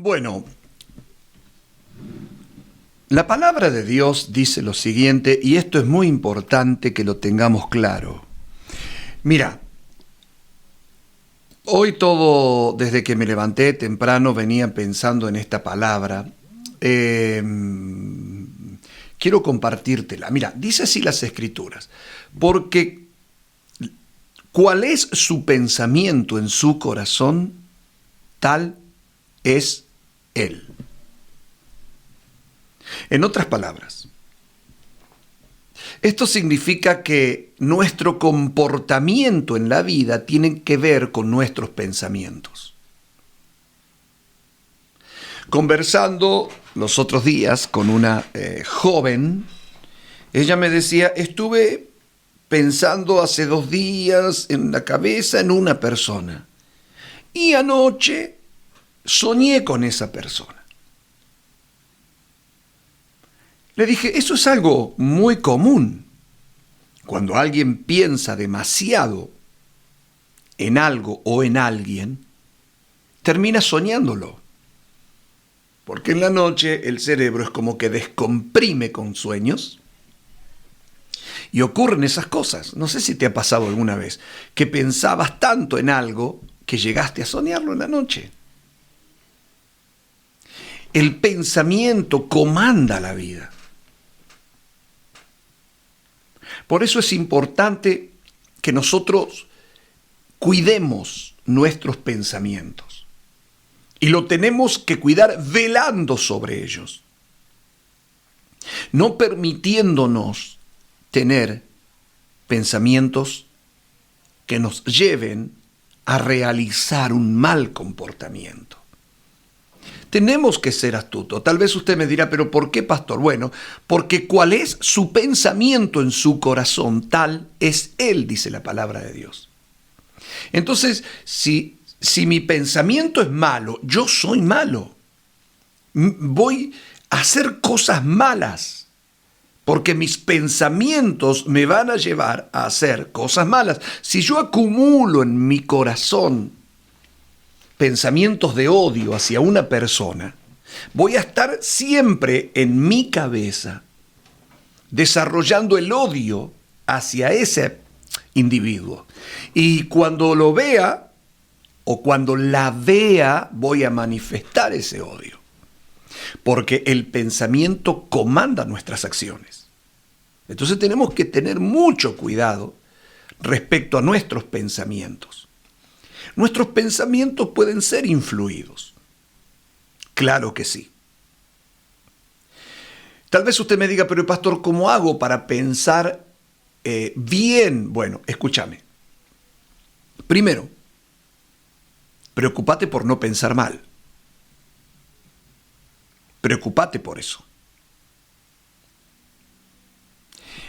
Bueno, la palabra de Dios dice lo siguiente, y esto es muy importante que lo tengamos claro. Mira, hoy todo, desde que me levanté temprano, venía pensando en esta palabra. Quiero compartírtela. Mira, dice así las Escrituras, porque cuál es su pensamiento en su corazón, tal es él. En otras palabras, esto significa que nuestro comportamiento en la vida tiene que ver con nuestros pensamientos. Conversando los otros días con una joven, ella me decía, estuve pensando hace 2 días en la cabeza en una persona y anoche soñé con esa persona. Le dije, eso es algo muy común. Cuando alguien piensa demasiado en algo o en alguien, termina soñándolo. Porque en la noche el cerebro es como que descomprime con sueños y ocurren esas cosas. No sé si te ha pasado alguna vez que pensabas tanto en algo que llegaste a soñarlo en la noche. El pensamiento comanda la vida. Por eso es importante que nosotros cuidemos nuestros pensamientos. Y lo tenemos que cuidar velando sobre ellos. No permitiéndonos tener pensamientos que nos lleven a realizar un mal comportamiento. Tenemos que ser astutos. Tal vez usted me dirá, pero ¿por qué, pastor? Bueno, porque cuál es su pensamiento en su corazón, tal es él, dice la palabra de Dios. Entonces, si mi pensamiento es malo, yo soy malo. Voy a hacer cosas malas, porque mis pensamientos me van a llevar a hacer cosas malas. Si yo acumulo en mi corazón pensamientos de odio hacia una persona, voy a estar siempre en mi cabeza desarrollando el odio hacia ese individuo. Y cuando lo vea o cuando la vea, voy a manifestar ese odio. Porque el pensamiento comanda nuestras acciones. Entonces tenemos que tener mucho cuidado respecto a nuestros pensamientos. Nuestros pensamientos pueden ser influidos. Claro que sí. Tal vez usted me diga, pero pastor, ¿cómo hago para pensar bien? Bueno, escúchame. Primero, preocúpate por no pensar mal. Preocúpate por eso.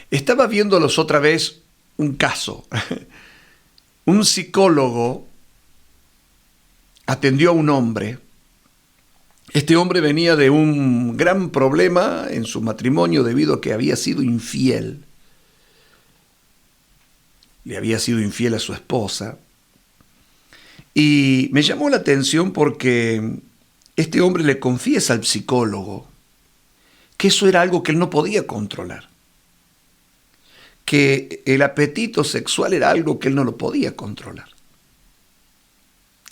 Estaba viéndolos otra vez un caso. Un psicólogo atendió a un hombre. Este hombre venía de un gran problema en su matrimonio debido a que había sido infiel. Le había sido infiel a su esposa. Y me llamó la atención porque este hombre le confiesa al psicólogo que eso era algo que él no podía controlar. Que el apetito sexual era algo que él no lo podía controlar.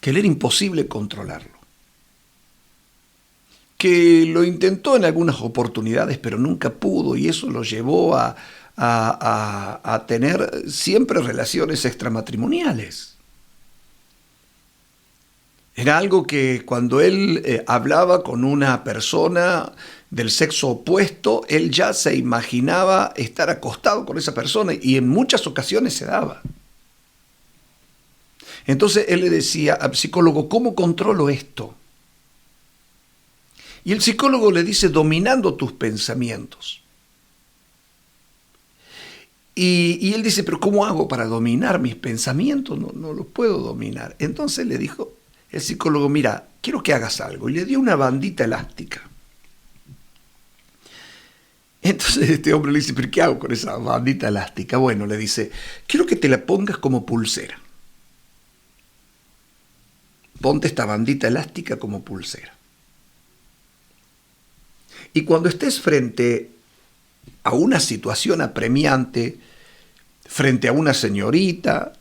Que le era imposible controlarlo. Que lo intentó en algunas oportunidades, pero nunca pudo, y eso lo llevó a tener siempre relaciones extramatrimoniales. Era algo que cuando él hablaba con una persona del sexo opuesto, él ya se imaginaba estar acostado con esa persona, y en muchas ocasiones se daba. Entonces él le decía al psicólogo, ¿cómo controlo esto? Y el psicólogo le dice, dominando tus pensamientos. Y él dice, pero ¿cómo hago para dominar mis pensamientos? No los puedo dominar. Entonces le dijo el psicólogo, mira, quiero que hagas algo. Y le dio una bandita elástica. Entonces este hombre le dice, ¿pero qué hago con esa bandita elástica? Bueno, le dice, quiero que te la pongas como pulsera. Ponte esta bandita elástica como pulsera. Y cuando estés frente a una situación apremiante, frente a una señorita,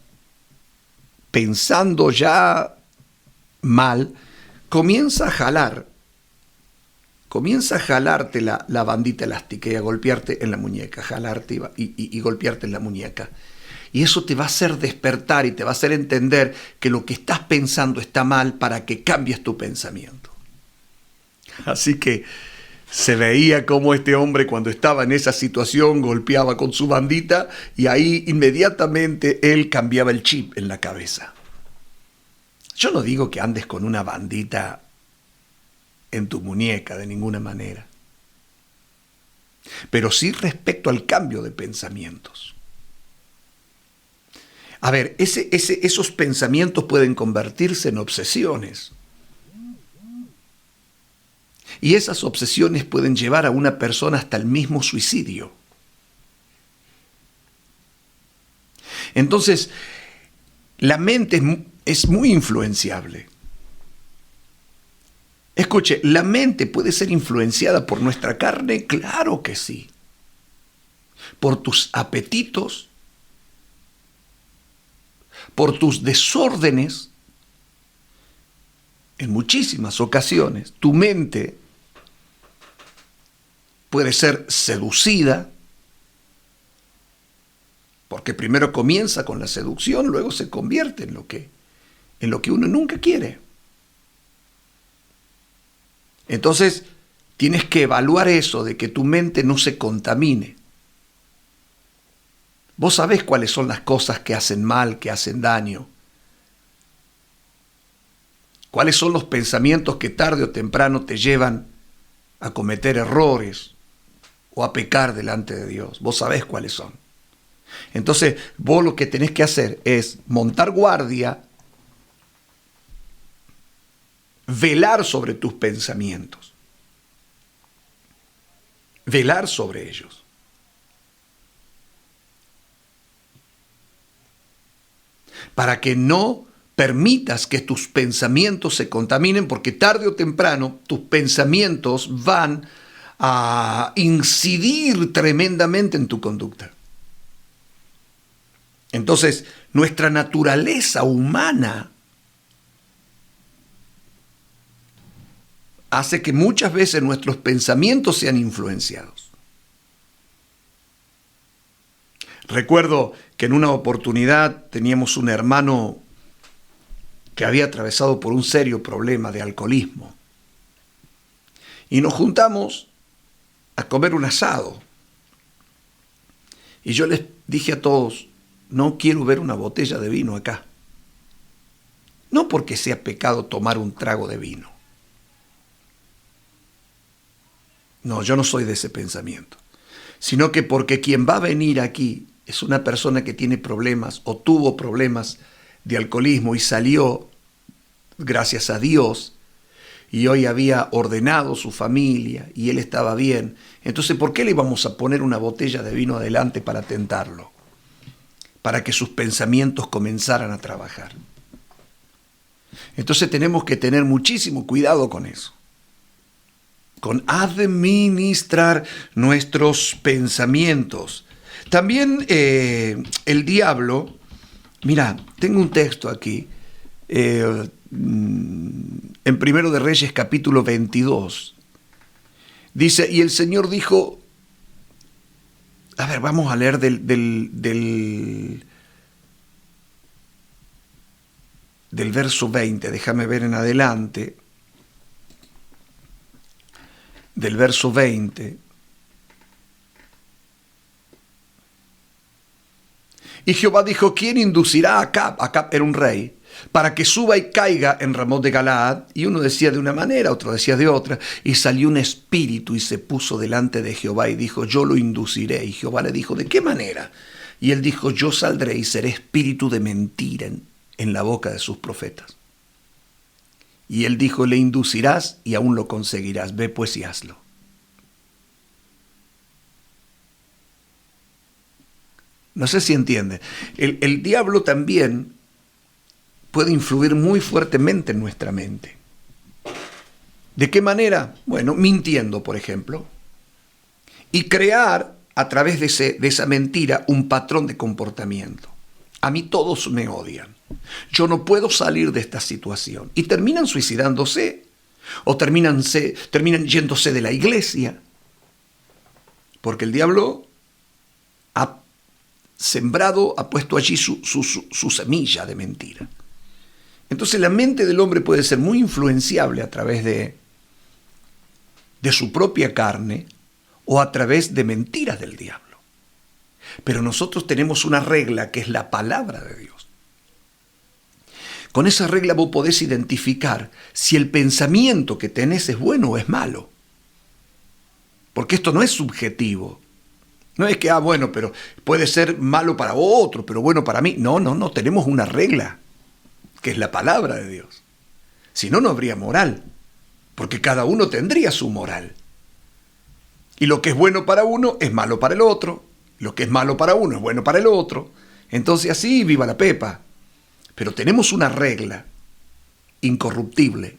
pensando ya mal, comienza a jalarte la bandita elástica y a golpearte en la muñeca, jalarte y golpearte en la muñeca. Y eso te va a hacer despertar y te va a hacer entender que lo que estás pensando está mal para que cambies tu pensamiento. Así que se veía cómo este hombre, cuando estaba en esa situación, golpeaba con su bandita y ahí inmediatamente él cambiaba el chip en la cabeza. Yo no digo que andes con una bandita en tu muñeca de ninguna manera, pero sí respecto al cambio de pensamientos. A ver, esos pensamientos pueden convertirse en obsesiones. Y esas obsesiones pueden llevar a una persona hasta el mismo suicidio. Entonces, la mente es muy influenciable. Escuche, ¿la mente puede ser influenciada por nuestra carne? Claro que sí. Por tus apetitos, por tus desórdenes. En muchísimas ocasiones, tu mente puede ser seducida, porque primero comienza con la seducción, luego se convierte en lo que uno nunca quiere. Entonces, tienes que evaluar eso de que tu mente no se contamine. Vos sabés cuáles son las cosas que hacen mal, que hacen daño. ¿Cuáles son los pensamientos que tarde o temprano te llevan a cometer errores o a pecar delante de Dios? Vos sabés cuáles son. Entonces, vos lo que tenés que hacer es montar guardia, velar sobre tus pensamientos, velar sobre ellos. Para que no permitas que tus pensamientos se contaminen, porque tarde o temprano tus pensamientos van a incidir tremendamente en tu conducta. Entonces, nuestra naturaleza humana hace que muchas veces nuestros pensamientos sean influenciados. Recuerdo que en una oportunidad teníamos un hermano que había atravesado por un serio problema de alcoholismo. Y nos juntamos a comer un asado. Y yo les dije a todos, no quiero ver una botella de vino acá. No porque sea pecado tomar un trago de vino. No, yo no soy de ese pensamiento. Sino que porque quien va a venir aquí es una persona que tiene problemas o tuvo problemas de alcoholismo y salió, gracias a Dios, y hoy había ordenado su familia y él estaba bien. Entonces, ¿por qué le íbamos a poner una botella de vino adelante para tentarlo? Para que sus pensamientos comenzaran a trabajar. Entonces tenemos que tener muchísimo cuidado con eso. Con administrar nuestros pensamientos. También el diablo, mira, tengo un texto aquí, en 1 de Reyes capítulo 22, dice, y el Señor dijo, a ver, vamos a leer del verso 20, déjame ver en adelante, del verso 20. Y Jehová dijo, ¿quién inducirá a Acab? Acab era un rey, para que suba y caiga en Ramot de Galaad. Y uno decía de una manera, otro decía de otra. Y salió un espíritu y se puso delante de Jehová y dijo, yo lo induciré. Y Jehová le dijo, ¿de qué manera? Y él dijo, yo saldré y seré espíritu de mentira en la boca de sus profetas. Y él dijo, le inducirás y aún lo conseguirás. Ve pues y hazlo. No sé si entiende. El diablo también puede influir muy fuertemente en nuestra mente. ¿De qué manera? Bueno, mintiendo, por ejemplo, y crear a través de esa mentira un patrón de comportamiento. A mí todos me odian. Yo no puedo salir de esta situación. Y terminan suicidándose o terminan yéndose de la iglesia. Porque el diablo ha sembrado, ha puesto allí su semilla de mentira. Entonces la mente del hombre puede ser muy influenciable a través de su propia carne o a través de mentiras del diablo. Pero nosotros tenemos una regla que es la palabra de Dios. Con esa regla vos podés identificar si el pensamiento que tenés es bueno o es malo. Porque esto no es subjetivo. No es que, bueno, pero puede ser malo para otro, pero bueno para mí. No, tenemos una regla, que es la palabra de Dios. Si no, no habría moral, porque cada uno tendría su moral. Y lo que es bueno para uno es malo para el otro. Lo que es malo para uno es bueno para el otro. Entonces así, viva la pepa. Pero tenemos una regla incorruptible,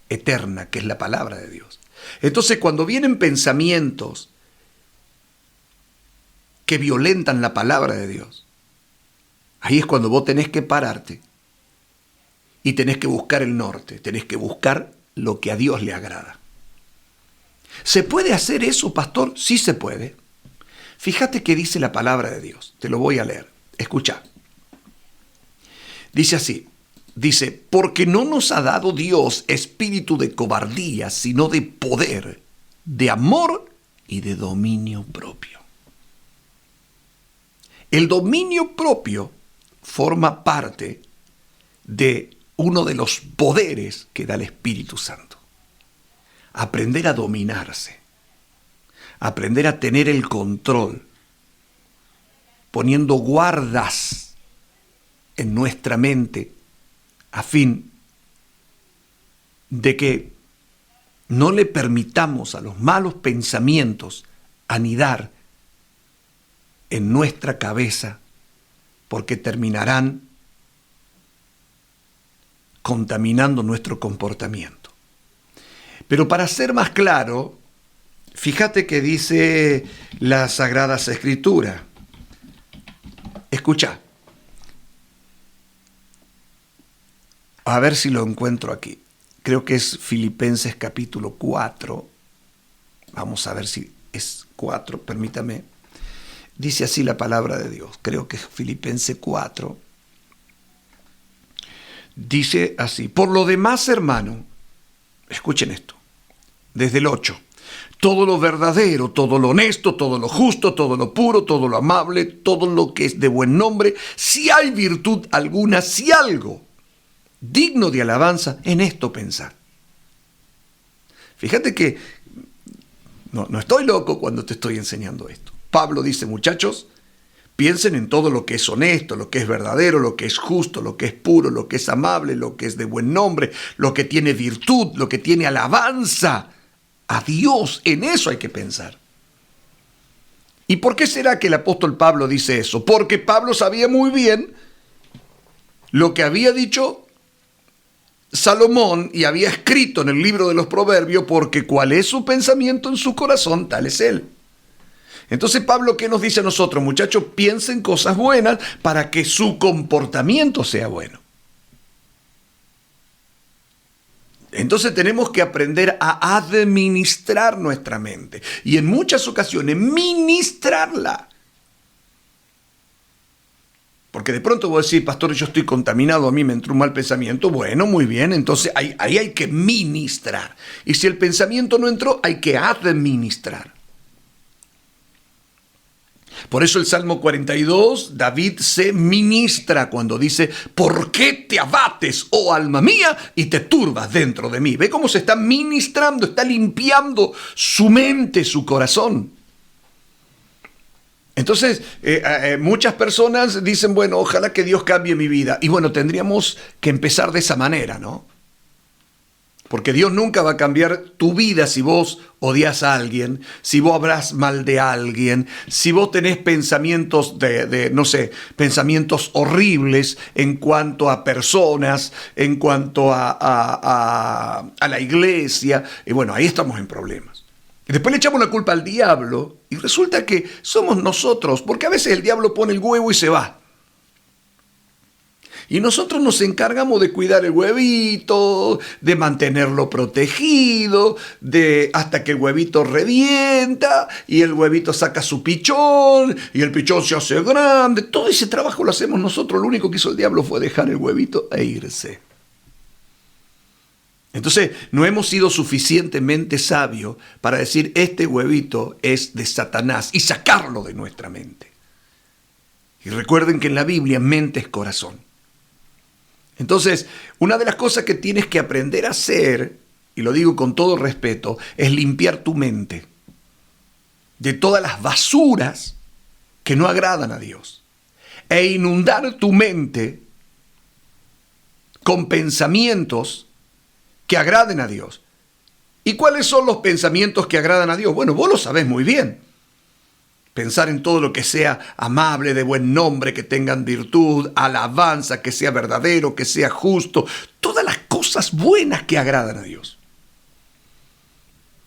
eterna, que es la palabra de Dios. Entonces cuando vienen pensamientos que violentan la palabra de Dios, ahí es cuando vos tenés que pararte y tenés que buscar el norte, tenés que buscar lo que a Dios le agrada. ¿Se puede hacer eso, pastor? Sí se puede. Fíjate qué dice la palabra de Dios. Te lo voy a leer. Escucha. Dice así. Dice, porque no nos ha dado Dios espíritu de cobardía, sino de poder, de amor y de dominio propio. El dominio propio forma parte de uno de los poderes que da el Espíritu Santo. Aprender a dominarse, aprender a tener el control, poniendo guardas en nuestra mente a fin de que no le permitamos a los malos pensamientos anidar en nuestra cabeza, porque terminarán contaminando nuestro comportamiento. Pero para ser más claro, fíjate que dice las Sagradas Escrituras. Escucha. A ver si lo encuentro aquí. Creo que es Filipenses capítulo 4. Vamos a ver si es 4, permítame. Dice así la palabra de Dios. Creo que es Filipenses 4. Dice así. Por lo demás, hermano, escuchen esto. Desde el 8. Todo lo verdadero, todo lo honesto, todo lo justo, todo lo puro, todo lo amable, todo lo que es de buen nombre, si hay virtud alguna, si algo digno de alabanza, en esto pensar. Fíjate que no estoy loco cuando te estoy enseñando esto. Pablo dice, muchachos, piensen en todo lo que es honesto, lo que es verdadero, lo que es justo, lo que es puro, lo que es amable, lo que es de buen nombre, lo que tiene virtud, lo que tiene alabanza. A Dios, en eso hay que pensar. ¿Y por qué será que el apóstol Pablo dice eso? Porque Pablo sabía muy bien lo que había dicho Salomón y había escrito en el libro de los Proverbios, porque cuál es su pensamiento en su corazón, tal es él. Entonces Pablo, ¿qué nos dice a nosotros? Muchachos, piensen cosas buenas para que su comportamiento sea bueno. Entonces tenemos que aprender a administrar nuestra mente y en muchas ocasiones ministrarla. Porque de pronto vos decís, pastor, yo estoy contaminado, a mí me entró un mal pensamiento. Bueno, muy bien, entonces ahí hay que ministrar. Y si el pensamiento no entró, hay que administrar. Por eso el Salmo 42, David se ministra cuando dice, ¿por qué te abates, oh alma mía, y te turbas dentro de mí? ¿Ve cómo se está ministrando, está limpiando su mente, su corazón? Entonces, muchas personas dicen, bueno, ojalá que Dios cambie mi vida. Y bueno, tendríamos que empezar de esa manera, ¿no? Porque Dios nunca va a cambiar tu vida si vos odias a alguien, si vos hablas mal de alguien, si vos tenés pensamientos no sé, pensamientos horribles en cuanto a personas, en cuanto a la iglesia. Y bueno, ahí estamos en problemas. Y después le echamos la culpa al diablo y resulta que somos nosotros, porque a veces el diablo pone el huevo y se va. Y nosotros nos encargamos de cuidar el huevito, de mantenerlo protegido, hasta que el huevito revienta y el huevito saca su pichón y el pichón se hace grande. Todo ese trabajo lo hacemos nosotros. Lo único que hizo el diablo fue dejar el huevito e irse. Entonces, no hemos sido suficientemente sabios para decir este huevito es de Satanás y sacarlo de nuestra mente. Y recuerden que en la Biblia mente es corazón. Entonces, una de las cosas que tienes que aprender a hacer, y lo digo con todo respeto, es limpiar tu mente de todas las basuras que no agradan a Dios e inundar tu mente con pensamientos que agraden a Dios. ¿Y cuáles son los pensamientos que agradan a Dios? Bueno, vos lo sabés muy bien. Pensar en todo lo que sea amable, de buen nombre, que tengan virtud, alabanza, que sea verdadero, que sea justo. Todas las cosas buenas que agradan a Dios.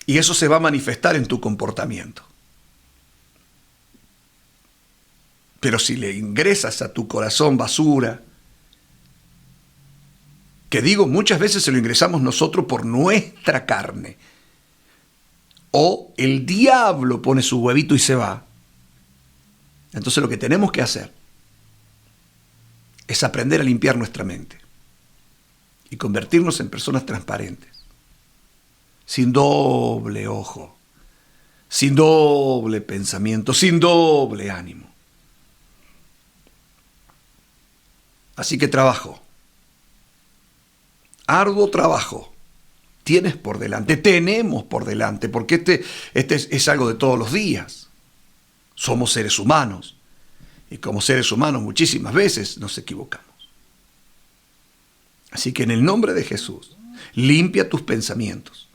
Y eso se va a manifestar en tu comportamiento. Pero si le ingresas a tu corazón basura, que digo, muchas veces se lo ingresamos nosotros por nuestra carne, o el diablo pone su huevito y se va. Entonces lo que tenemos que hacer es aprender a limpiar nuestra mente y convertirnos en personas transparentes, sin doble ojo, sin doble pensamiento, sin doble ánimo. Así que trabajo, arduo trabajo, tienes por delante, tenemos por delante, porque este es algo de todos los días. Somos seres humanos y como seres humanos muchísimas veces nos equivocamos. Así que en el nombre de Jesús, limpia tus pensamientos.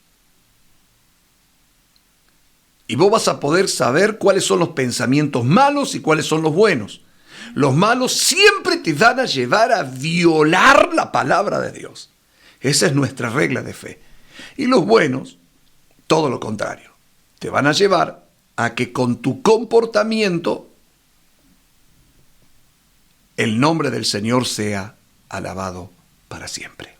Y vos vas a poder saber cuáles son los pensamientos malos y cuáles son los buenos. Los malos siempre te van a llevar a violar la palabra de Dios. Esa es nuestra regla de fe. Y los buenos, todo lo contrario, te van a llevar a que con tu comportamiento el nombre del Señor sea alabado para siempre.